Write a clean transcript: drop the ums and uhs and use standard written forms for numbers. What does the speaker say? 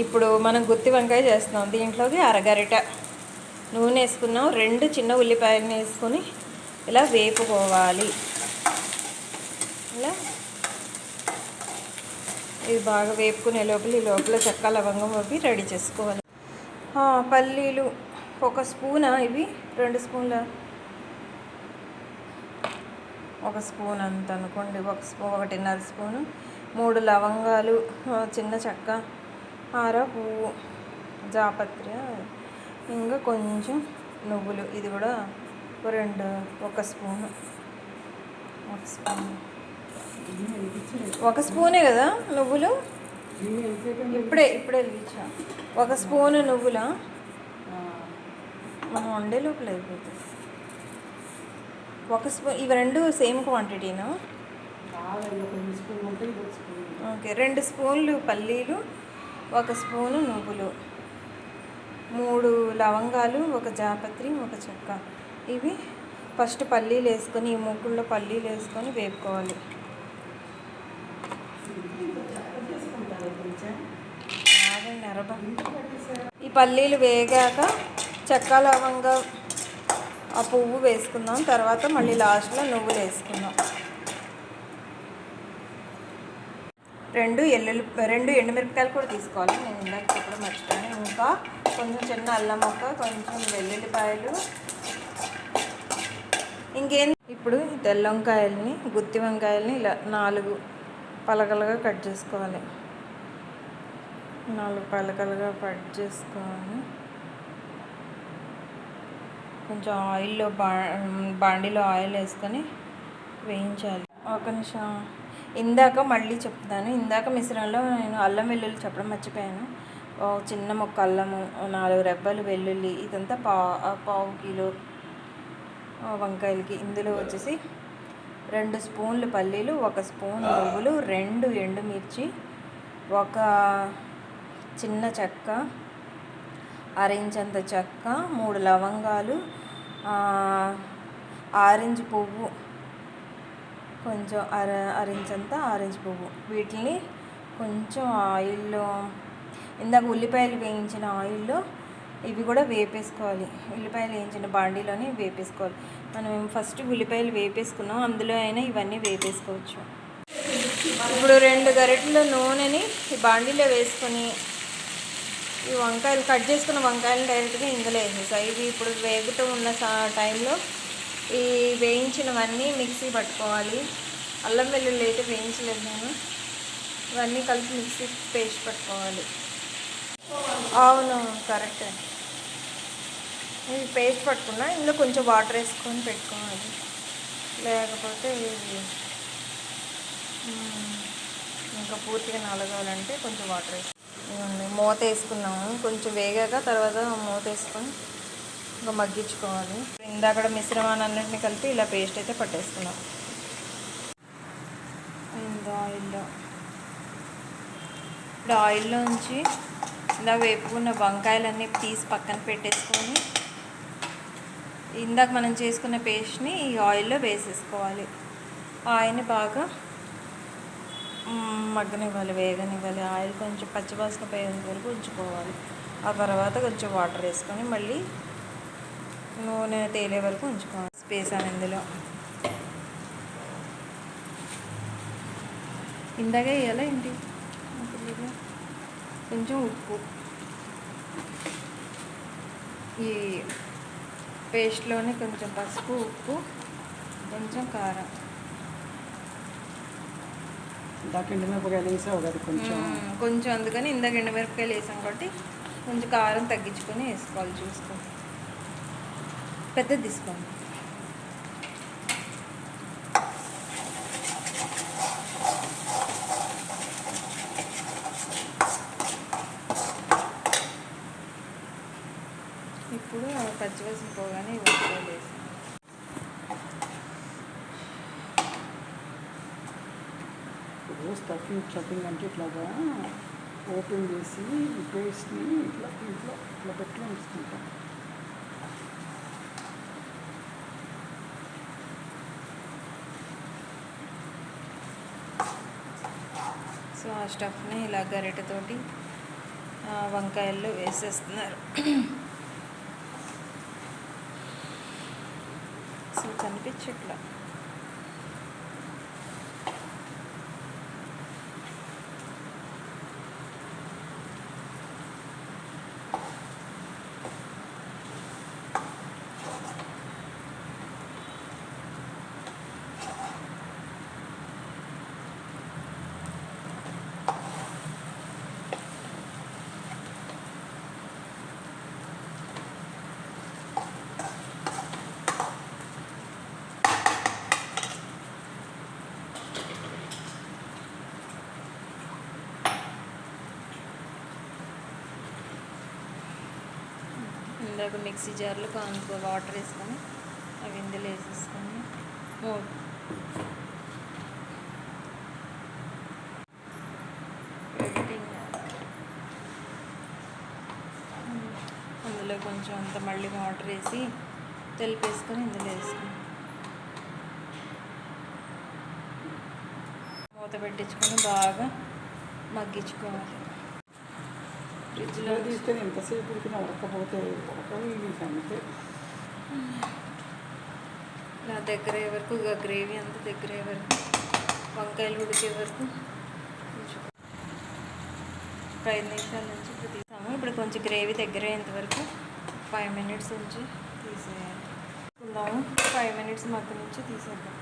ఇప్పుడు మనం గుత్తి వంకాయ చేస్తున్నాం. దీంట్లోకి అరగరిట నూనె వేసుకున్నాం. 2 చిన్న ఉల్లిపాయలను వేసుకొని ఇలా వేపుకోవాలి. ఇలా ఇది బాగా వేపుకునే లోపల ఈ లోపల చెక్క లవంగం అవి రెడీ చేసుకోవాలి. పల్లీలు 1 స్పూనా, ఇవి 2 స్పూన్ల, 1 స్పూన్ అంత అనుకోండి. 1.5 స్పూను, 3 లవంగాలు, చిన్న చెక్క, హార పువ్వు, జాపత్రి, ఇంకా కొంచెం నువ్వులు. ఇది కూడా 1 స్పూను. 1 స్పూనే కదా నువ్వులు. ఇప్పుడే వెలిగించా. 1 స్పూను నువ్వుల మనం వండే లోపల అయిపోతుంది. 1 స్పూన్. ఇవి 2 సేమ్ క్వాంటిటీనా? ఓకే. 2 స్పూన్లు పల్లీలు, 1 స్పూను నువ్వులు, 3 లవంగాలు, 1 జాపత్రి, 1 చెక్క. ఇవి ఫస్ట్ పల్లీలు వేసుకొని, ఈ ముగ్గుల్లో పల్లీలు వేసుకొని వేపుకోవాలి. ఈ పల్లీలు వేగాక చెక్క లవంగా ఆ పువ్వు వేసుకుందాం. తర్వాత మళ్ళీ లాస్ట్లో నువ్వులు వేసుకుందాం. 2 ఎండుమిరపకాయలు కూడా తీసుకోవాలి. నేను ఇందాక చెప్పడం మర్చిపోయాను. ఇంకా కొంచెం చిన్న అల్లం ముక్క, కొంచెం వెల్లుల్లిపాయలు, ఇంకేం. ఇప్పుడు తెల్ల వంకాయల్ని, గుత్తి వంకాయల్ని ఇలా 4 పలకలుగా కట్ చేసుకోవాలి. 4 పలకలుగా కట్ చేసుకొని కొంచెం ఆయిల్లో బాండీలో ఆయిల్ వేసుకొని వేయించాలి. 1 నిమిషం. ఇందాక మళ్ళీ చెప్తాను. ఇందాక మిశ్రమంలో నేను అల్లం వెల్లుల్లి చెప్పడం మర్చిపోయాను. చిన్న ముక్క అల్లము, 4 రెబ్బలు వెల్లుల్లి, ఇదంతా పావు కిలో వంకాయలకి. ఇందులో వచ్చేసి 2 స్పూన్లు పల్లీలు, 1 స్పూన్ నువ్వులు, 2 ఎండుమిర్చి, 1 చిన్న చెక్క, 1/2 ఇంచంత చెక్క, 3 లవంగాలు, ఆరెంజ్ పువ్వు, కొంచెం 1/2 ఇంచంత ఆరెంజ్ పువ్వు. వీటిని కొంచెం ఆయిల్లో, ఇందాక ఉల్లిపాయలు వేయించిన ఆయిల్లో ఇవి కూడా వేపేసుకోవాలి. ఉల్లిపాయలు వేయించిన బాండీలోనే వేపేసుకోవాలి. మనం ఫస్ట్ ఉల్లిపాయలు వేపేసుకున్నాం, అందులో అయినా ఇవన్నీ వేపేసుకోవచ్చు. ఇప్పుడు 2 గరిటెల నూనెని ఈ బాండీలో వేసుకొని ఈ వంకాయలు కట్ చేసుకున్న వంకాయలు డైరెక్ట్గా ఇందులో వేసేసాయి. ఇవి ఇప్పుడు వేగుతూ ఉన్న టైంలో ఈ వేయించినవన్నీ మిక్సీ పట్టుకోవాలి. అల్లం వెల్లుల్లి అయితే వేయించలేదు నేను. ఇవన్నీ కలిపి మిక్సీ పేస్ట్ పట్టుకోవాలి. అవును, కరెక్టే. ఇది పేస్ట్ పట్టుకున్నా. ఇందులో కొంచెం వాటర్ వేసుకొని పెట్టుకోవాలి, లేకపోతే ఇంకా పూర్తిగా నలగాలంటే కొంచెం వాటర్ వేసుకోవాలి. మూత వేసుకున్నాము. కొంచెం వేగాక తర్వాత మూత వేసుకొని ఇంకా మగ్గించుకోవాలి. ఇందాక మిశ్రమాన్ని అన్నింటినీ కలిపి ఇలా పేస్ట్ అయితే పట్టేసుకున్నాం. ఆయిల్లో ఇప్పుడు ఆయిల్లో ఉంచి ఇలా వేపుకున్న వంకాయలన్నీ తీసి పక్కన పెట్టేసుకొని ఇందాక మనం చేసుకున్న పేస్ట్ని ఈ ఆయిల్లో వేసేసుకోవాలి. ఆయిల్ని బాగా మగ్గనివ్వాలి, వేగనివ్వాలి. ఆయిల్ కొంచెం పచ్చివాసన పోయేంత వరకు ఉంచుకోవాలి. ఆ తర్వాత కొంచెం వాటర్ వేసుకొని మళ్ళీ నూనె తేలే వరకు ఉంచుకోవాలి. వేసాను ఇందులో. ఇందాకే వేయాలా ఏంటి? కొంచెం ఉప్పు, ఈ పేస్ట్లోనే కొంచెం పసుపు, ఉప్పు, కొంచెం కారం. ఇందాక ఎండుమిరపకాయలు వేసావు కదా కొంచెం అందుకని ఇందాక ఎండుమిరపకాయలు వేసాం కాబట్టి కొంచెం కారం తగ్గించుకొని వేసుకోవాలి. చూసుకోండి, పెద్దది తీసుకోండి. ఇప్పుడు పచ్చివాసన పోగానే వంకాయలు వేసాం. స్టఫింగ్ అంటే ఇట్లాగా ఓపెన్ చేసి ఈ పేస్ట్ని ఇట్లా పెట్టి ఉంచుకుంటాం. సో ఆ స్టఫ్ని ఇలా గరిటెతోటి వంకాయల్లో వేసేస్తున్నారు. అసలు కనిపించట్లా. ఇందాక మిక్సీ జార్లో వాటర్ వేసుకొని అవి ఇందులో వేసేసుకొని అందులో కొంచెం అంత మళ్ళీ వాటర్ వేసి తెలిపేసుకొని ఇందులో వేసుకొని మూత పెట్టించుకొని బాగా మగ్గించుకోవాలి. ఫ్రిడ్జ్లో తీసుకొని ఎంతసేపు ఉడికినా ఉడకపోతే ఉడకవి అంతే. నా దగ్గర వరకు గ్రేవీ అంతా దగ్గర వరకు వంకాయలు ఉడికే వరకు కొంచెం 5 నిమిషాల నుంచి ఇప్పుడు తీసాము. ఇప్పుడు కొంచెం గ్రేవీ దగ్గర అయ్యేంత వరకు 5 మినిట్స్ నుంచి తీసేయాలి. 5 మినిట్స్ మగ్గ నుంచి తీసేద్దాం.